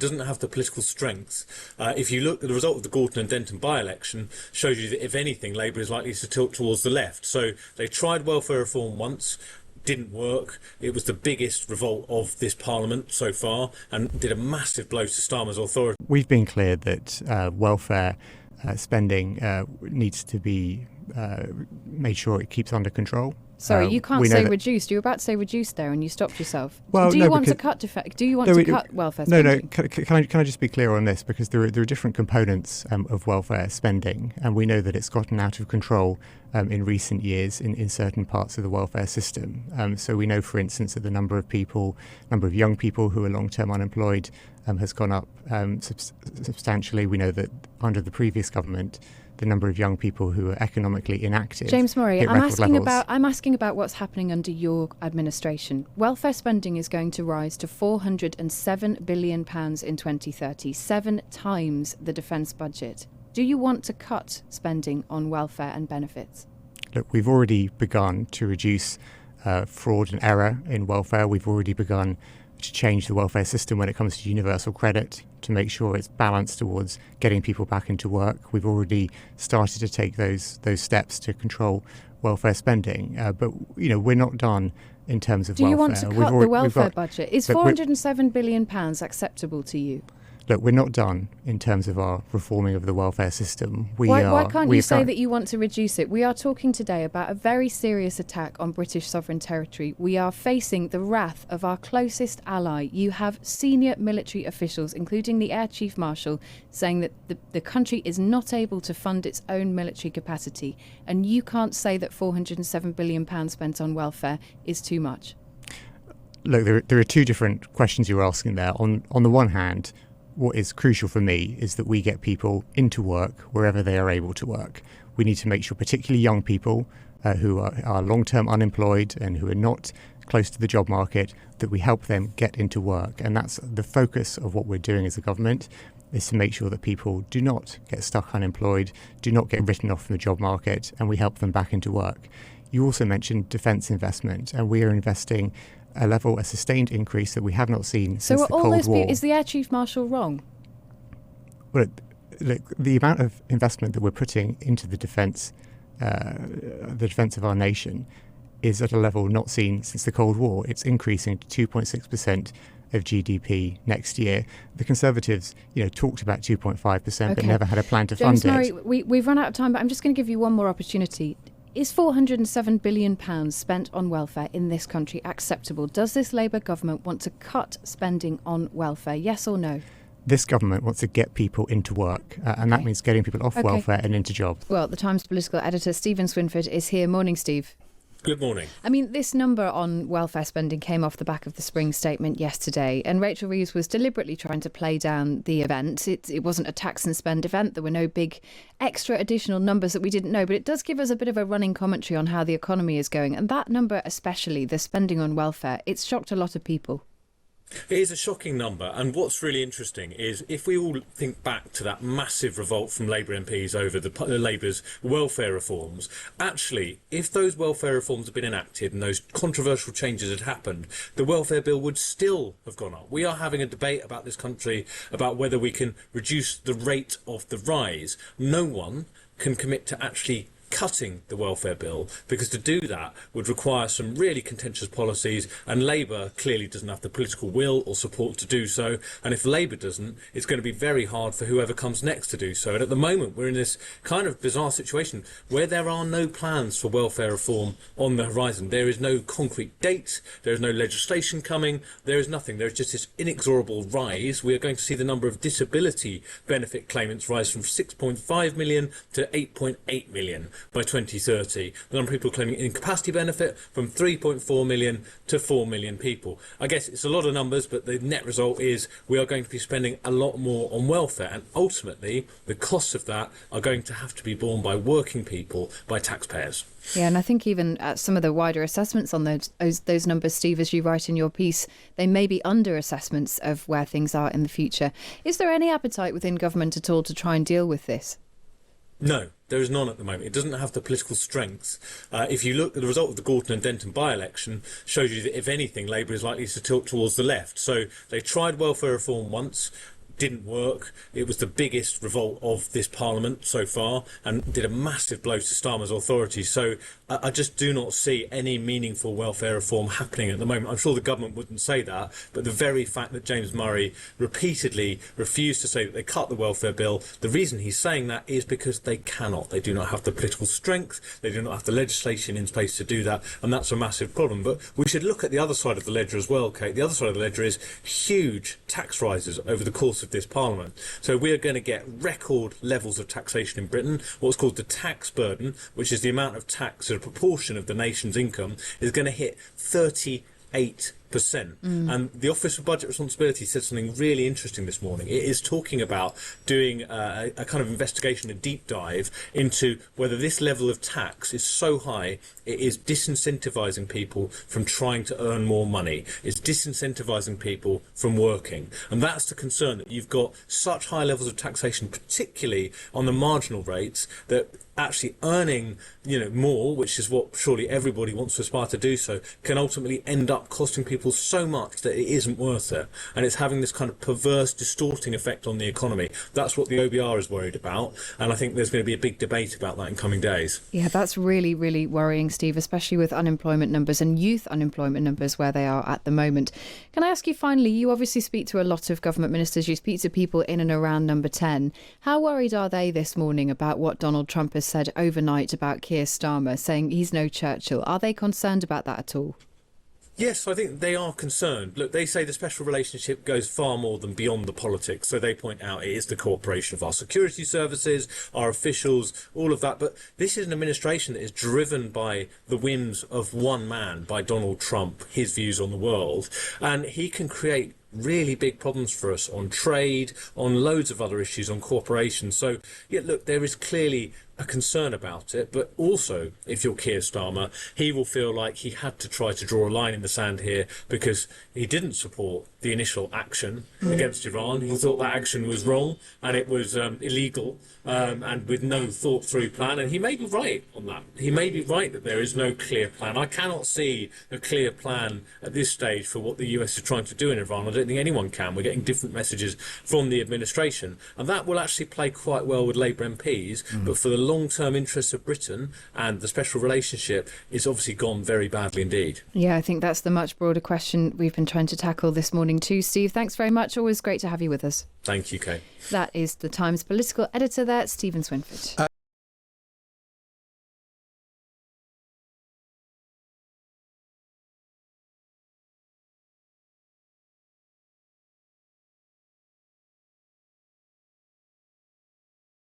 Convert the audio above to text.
doesn't have the political strength. If you look at the result of the Gorton and Denton by-election, shows you that if anything, Labour is likely to tilt towards the left. So they tried welfare reform once, didn't work. It was the biggest revolt of this Parliament so far and did a massive blow to Starmer's authority. We've been clear that welfare spending needs to be made sure it keeps under control. Sorry, you can't say reduced. You were about to say reduced there, and you stopped yourself. Well, do you want to cut welfare spending? Can I just be clear on this? Because there are different components of welfare spending, and we know that it's gotten out of control in recent years in certain parts of the welfare system. So we know, for instance, that the number of young people who are long-term unemployed has gone up substantially. We know that under the previous government, the number of young people who are economically inactive. James Murray, I'm asking about what's happening under your administration. Welfare spending is going to rise to £407 billion in 2030, 7 times the defence budget. Do you want to cut spending on welfare and benefits? Look, we've already begun to reduce fraud and error in welfare. We've already begun to change the welfare system when it comes to universal credit to make sure it's balanced towards getting people back into work. We've already started to take those steps to control welfare spending, but we're not done in terms of welfare. Do you want to cut the welfare budget? Is £407 billion acceptable to you? Look, we're not done in terms of our reforming of the welfare system. Why can't you say that you want to reduce it? We are talking today about a very serious attack on British sovereign territory. We are facing the wrath of our closest ally. You have senior military officials, including the Air Chief Marshal, saying that the country is not able to fund its own military capacity. And you can't say that £407 billion spent on welfare is too much. Look, there are two different questions you're asking there. On the one hand, what is crucial for me is that we get people into work wherever they are able to work. We need to make sure, particularly young people who are long-term unemployed and who are not close to the job market, that we help them get into work. And that's the focus of what we're doing as a government, is to make sure that people do not get stuck unemployed, do not get written off from the job market, and we help them back into work. You also mentioned defence investment, and we are investing a sustained increase that we have not seen since the Cold War. Is the Air Chief Marshal wrong? Well, look, the amount of investment that we're putting into the defence of our nation is at a level not seen since the Cold War. It's increasing to 2.6% of GDP next year. The Conservatives, talked about 2.5%, but never had a plan to fund it. James Murray, we've run out of time, but I'm just going to give you one more opportunity. Is £407 billion spent on welfare in this country acceptable? Does this Labour government want to cut spending on welfare? Yes or no? This government wants to get people into work, and that means getting people off welfare and into jobs. Well, the Times political editor, Steven Swinford, is here. Morning, Steve. Good morning. I mean, this number on welfare spending came off the back of the Spring statement yesterday, and Rachel Reeves was deliberately trying to play down the event. It wasn't a tax and spend event. There were no big extra additional numbers that we didn't know, but it does give us a bit of a running commentary on how the economy is going. And that number, especially the spending on welfare, it's shocked a lot of people. It is a shocking number, and what's really interesting is if we all think back to that massive revolt from Labour MPs over the Labour's welfare reforms, actually, if those welfare reforms had been enacted and those controversial changes had happened, the welfare bill would still have gone up. We are having a debate about this country about whether we can reduce the rate of the rise. No one can commit to actually cutting the welfare bill, because to do that would require some really contentious policies, and Labour clearly doesn't have the political will or support to do so, and if Labour doesn't, it's going to be very hard for whoever comes next to do so. And at the moment we're in this kind of bizarre situation where there are no plans for welfare reform on the horizon. There is no concrete date, there is no legislation coming, there is nothing. There is just this inexorable rise. We are going to see the number of disability benefit claimants rise from 6.5 million to 8.8 million by 2030. The number of people claiming incapacity benefit from 3.4 million to 4 million people. I guess it's a lot of numbers, but the net result is we are going to be spending a lot more on welfare, and ultimately the costs of that are going to have to be borne by working people, by taxpayers. Yeah, and I think even some of the wider assessments on those numbers, Steve, as you write in your piece, they may be under assessments of where things are in the future. Is there any appetite within government at all to try and deal with this? No, there is none at the moment. It doesn't have the political strength. If you look at the result of the Gorton and Denton by-election, shows you that, if anything, Labour is likely to tilt towards the left. So they tried welfare reform once, didn't work. It was the biggest revolt of this parliament so far and did a massive blow to Starmer's authority. So I just do not see any meaningful welfare reform happening at the moment. I'm sure the government wouldn't say that, but the very fact that James Murray repeatedly refused to say that they cut the welfare bill, the reason he's saying that is because they cannot. They do not have the political strength, they do not have the legislation in place to do that, and that's a massive problem. But we should look at the other side of the ledger as well, Kate. The other side of the ledger is huge tax rises over the course of this parliament. So we are going to get record levels of taxation in Britain. What's called the tax burden, which is the amount of tax as a proportion of the nation's income, is going to hit 38%. And the Office for Budget Responsibility said something really interesting this morning. It is talking about doing a kind of investigation, a deep dive into whether this level of tax is so high it is disincentivising people from trying to earn more money. It's disincentivising people from working. And that's the concern, that you've got such high levels of taxation, particularly on the marginal rates, that actually earning, more, which is what surely everybody wants to aspire to do so, can ultimately end up costing people so much that it isn't worth it. And it's having this kind of perverse, distorting effect on the economy. That's what the OBR is worried about. And I think there's going to be a big debate about that in coming days. Yeah, that's really, really worrying, Steve, especially with unemployment numbers and youth unemployment numbers where they are at the moment. Can I ask you finally, you obviously speak to a lot of government ministers, you speak to people in and around number 10. How worried are they this morning about what Donald Trump has said overnight about Keir Starmer, saying he's no Churchill? Are they concerned about that at all? Yes, I think they are concerned. Look, they say the special relationship goes far more than beyond the politics. So they point out it is the cooperation of our security services, our officials, all of that. But this is an administration that is driven by the whims of one man, by Donald Trump, his views on the world. And he can create really big problems for us on trade, on loads of other issues, on cooperation. So, yeah, look, there is clearly a concern about it, but also, if you're Keir Starmer, he will feel like he had to try to draw a line in the sand here because he didn't support the initial action against Iran. He thought that action was wrong and it was illegal and with no thought through plan, and he may be right on that. He may be right that there is no clear plan. I cannot see a clear plan at this stage for what the US is trying to do in Iran. I don't think anyone can. We're getting different messages from the administration, and that will actually play quite well with Labour MPs, but for the long-term interests of Britain and the special relationship, it's obviously gone very badly indeed. Yeah, I think that's the much broader question we've been trying to tackle this morning too. Steve, thanks very much. Always great to have you with us. Thank you, Kate. That is The Times political editor there, Steven Swinford.